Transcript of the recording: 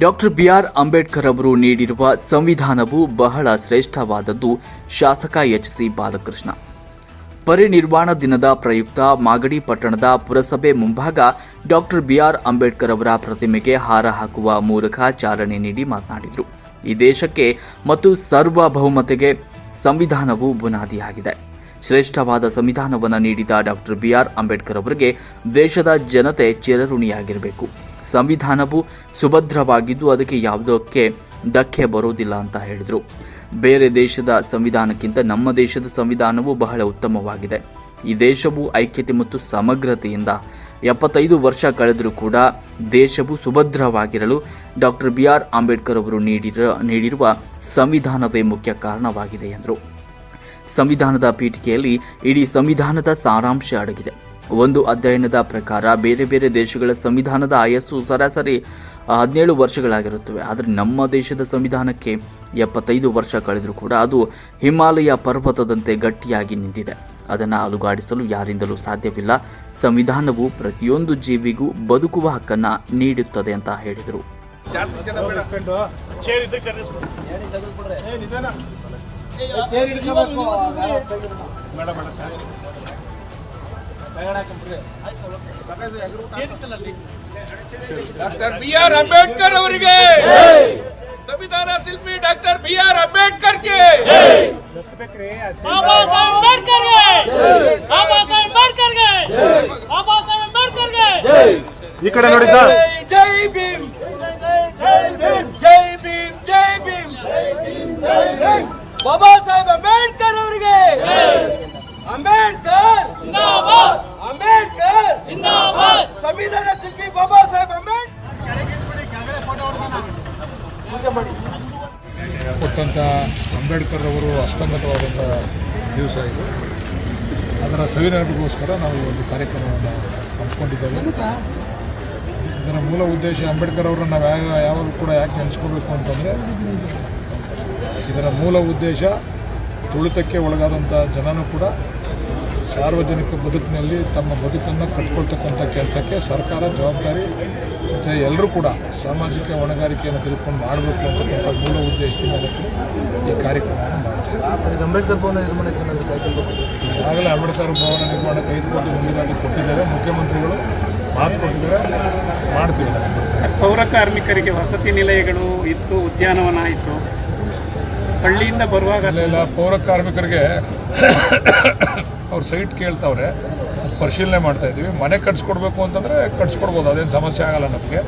Doctor B R Ambedkar ಅವರು ನೀಡಿರುವ ಸಂವಿಧಾನವು ಬಹಳ ಶ್ರೇಷ್ಠವಾದದ್ದು. ಶಾಸಕ ಎಚ್.ಸಿ. ಬಾಲಕೃಷ್ಣ. ಪರಿನಿರ್ವಾಣ ದಿನದ ಪ್ರಯುಕ್ತ ಮಾಗಡಿ ಪಟ್ಟಣದ ಪುರಸಭೆ ಮುಂಭಾಗ ಡಾಕ್ಟರ್ ಬಿಆರ್ ಅಂಬೇಡ್ಕರ್ ಅವರ ಪ್ರತಿಮೆಗೆ ಹಾರ ಹಾಕುವ ಮೂಲಕ ಚಾಲನೆ ನೀಡಿ ಮಾತನಾಡಿದರು. ಈ ದೇಶಕ್ಕೆ ಮತ್ತು ಸಾರ್ವಭೌಮತೆಗೆ ಸಂವಿಧಾನವು ಬುನಾದಿಯಾಗಿದೆ. ಶ್ರೇಷ್ಠವಾದ ಸಂವಿಧಾನವನ್ನು ನೀಡಿದ ಡಾಕ್ಟರ್ ಬಿಆರ್ ಅಂಬೇಡ್ಕರ್ ಅವರಿಗೆ ದೇಶದ ಜನತೆ ಚಿರಋಣಿಯಾಗಿರಬೇಕು. ಸಂವಿಧಾನವು ಸುಭದ್ರವಾಗಿದ್ದು ಅದಕ್ಕೆ ಯಾವುದಕ್ಕೆ ಧಕ್ಕೆ ಬರೋದಿಲ್ಲ ಅಂತ ಹೇಳಿದರು. ಬೇರೆ ದೇಶದ ಸಂವಿಧಾನಕ್ಕಿಂತ ನಮ್ಮ ದೇಶದ ಸಂವಿಧಾನವು ಬಹಳ ಉತ್ತಮವಾಗಿದೆ. ಈ ದೇಶವು ಐಕ್ಯತೆ ಮತ್ತು ಸಮಗ್ರತೆಯಿಂದ 75 ವರ್ಷ ಕಳೆದರೂ ಕೂಡ ದೇಶವು ಸುಭದ್ರವಾಗಿರಲು ಡಾಕ್ಟರ್ ಬಿಆರ್ ಅಂಬೇಡ್ಕರ್ ಅವರು ನೀಡಿರುವ ಸಂವಿಧಾನವೇ ಮುಖ್ಯ ಕಾರಣವಾಗಿದೆ ಎಂದರು. ಸಂವಿಧಾನದ ಪೀಠಿಕೆಯಲ್ಲಿ ಇಡೀ ಸಂವಿಧಾನದ ಸಾರಾಂಶ ಅಡಗಿದೆ. ಒಂದು ಅಧ್ಯಯನದ ಪ್ರಕಾರ ಬೇರೆ ಬೇರೆ ದೇಶಗಳ ಸಂವಿಧಾನದ ಆಯಸ್ಸು ಸರಾಸರಿ 17 ವರ್ಷಗಳಾಗಿರುತ್ತವೆ. ಆದರೆ ನಮ್ಮ ದೇಶದ ಸಂವಿಧಾನಕ್ಕೆ 75 ವರ್ಷ ಕಳೆದರೂ ಕೂಡ ಅದು ಹಿಮಾಲಯ ಪರ್ವತದಂತೆ ಗಟ್ಟಿಯಾಗಿ ನಿಂತಿದೆ. ಅದನ್ನು ಅಲುಗಾಡಿಸಲು ಯಾರಿಂದಲೂ ಸಾಧ್ಯವಿಲ್ಲ. ಸಂವಿಧಾನವು ಪ್ರತಿಯೊಂದು ಜೀವಿಗೂ ಬದುಕುವ ಹಕ್ಕನ್ನು ನೀಡುತ್ತದೆ ಅಂತ ಹೇಳಿದರು. ಡಾಕ್ಟರ್ ಬಿಆರ್ ಅಂಬೇಡ್ಕರ್ ಅವರಿಗೆ ಸಂವಿಧಾನ ಶಿಲ್ಪಿ ಡಾಕ್ಟರ್ ಬಿಆರ್ ಅಂಬೇಡ್ಕರ್ ಗೆ ಬಾಬಾ ಸಾಹೇಬ್ ಅಂಬೇಡ್ಕರ್ ಗೆ ಬಾಬಾ ಸಾಹೇಬ್ ಅಂಬೇಡ್ಕರ್ ಗೆ ಬಾಬಾ ಸಾಹೇಬ್ ಅಂಬೇಡ್ಕರ್ ಗೆ ಈ ಕಡೆ ನೋಡಿ ಸರ್. ಜೈ ಭೀಮ್ ಜೈ ಭೀಮ್ ಜೈ ಭೀಮ್ ಜೈ ಭೀಮ್ ಜೈ ಭೀಮ್ ಬಾಬಾ ಸಾಹೇಬ್ ಅಂಬೇಡ್ಕರ್ ಅವರಿಗೆ ಅಂಬೇಡ್ಕರ್ ಜಿಂದಾಬಾದ್ ಅಂಬೇಡ್ಕರ್ ಜಿಂದಾಬಾದ್ ಸಂವಿಧಾನ ಶಿಲ್ಪಿ ಬಾಬಾ ಸಾಹೇಬ್ ಅಂಬೇಡ್ಕರ್ ಕೊಟ್ಟಂಥ ಅಂಬೇಡ್ಕರ್ ಅವರು ಹಸ್ತಂಗತವಾದಂಥ ದಿವಸ ಇದು. ಅದರ ಸವಿನೆನಪಿಗೋಸ್ಕರ ನಾವು ಈ ಒಂದು ಕಾರ್ಯಕ್ರಮವನ್ನು ಹಮ್ಮಿಕೊಂಡಿದ್ದೇವೆ. ಇದರ ಮೂಲ ಉದ್ದೇಶ ಅಂಬೇಡ್ಕರ್ ಅವರನ್ನು ನಾವು ಯಾವಾಗಲೂ ಕೂಡ ಯಾಕೆ ನೆನೆಸ್ಕೋಬೇಕು ಅಂತಂದರೆ, ಇದರ ಮೂಲ ಉದ್ದೇಶ ತುಳಿತಕ್ಕೆ ಒಳಗಾದಂಥ ಜನನೂ ಕೂಡ ಸಾರ್ವಜನಿಕ ಬದುಕಿನಲ್ಲಿ ತಮ್ಮ ಬದುಕನ್ನು ಕಟ್ಕೊಳ್ತಕ್ಕಂಥ ಕೆಲಸಕ್ಕೆ ಸರ್ಕಾರ ಜವಾಬ್ದಾರಿ ಮತ್ತು ಎಲ್ಲರೂ ಕೂಡ ಸಾಮಾಜಿಕ ಹೊಣೆಗಾರಿಕೆಯನ್ನು ತೆಗೆದುಕೊಂಡು ಮಾಡಬೇಕು ಅಂತಕ್ಕಂಥ ಮೂಲ ಉದ್ದೇಶದಿಂದ ಈ ಕಾರ್ಯಕ್ರಮವನ್ನು ಮಾಡ್ತೀವಿ. ಅಂಬೇಡ್ಕರ್ ಭವನ ನಿರ್ಮಾಣಕ್ಕೆ ಈಗಾಗಲೇ ಅಂಬೇಡ್ಕರ್ ಭವನ ನಿರ್ಮಾಣಕ್ಕೆ 5 ಕೋಟಿ ಮುಂದಿನಲ್ಲಿ ಕೊಟ್ಟಿದ್ದಾರೆ. ಮುಖ್ಯಮಂತ್ರಿಗಳು ಮಾತು ಕೊಟ್ಟಿದ್ದಾರೆ, ಮಾಡ್ತೀವಿ. ಪೌರ ಕಾರ್ಮಿಕರಿಗೆ ವಸತಿ ನಿಲಯಗಳು ಇತ್ತು, ಉದ್ಯಾನವನ ಇತ್ತು. ಹಳ್ಳಿಯಿಂದ ಬರುವಾಗ ಅಲ್ಲೆಲ್ಲ ಪೌರ ಕಾರ್ಮಿಕರಿಗೆ ಅವ್ರ ಸೈಟ್ ಕೇಳ್ತಾವ್ರೆ, ಪರಿಶೀಲನೆ ಮಾಡ್ತಾ ಇದ್ದೀವಿ. ಮನೆ ಕಟ್ಸ್ಕೊಡ್ಬೇಕು ಅಂತಂದರೆ ಕಟ್ಸ್ಕೊಡ್ಬೋದು, ಅದೇನು ಸಮಸ್ಯೆ ಆಗಲ್ಲ ನಮಗೆ.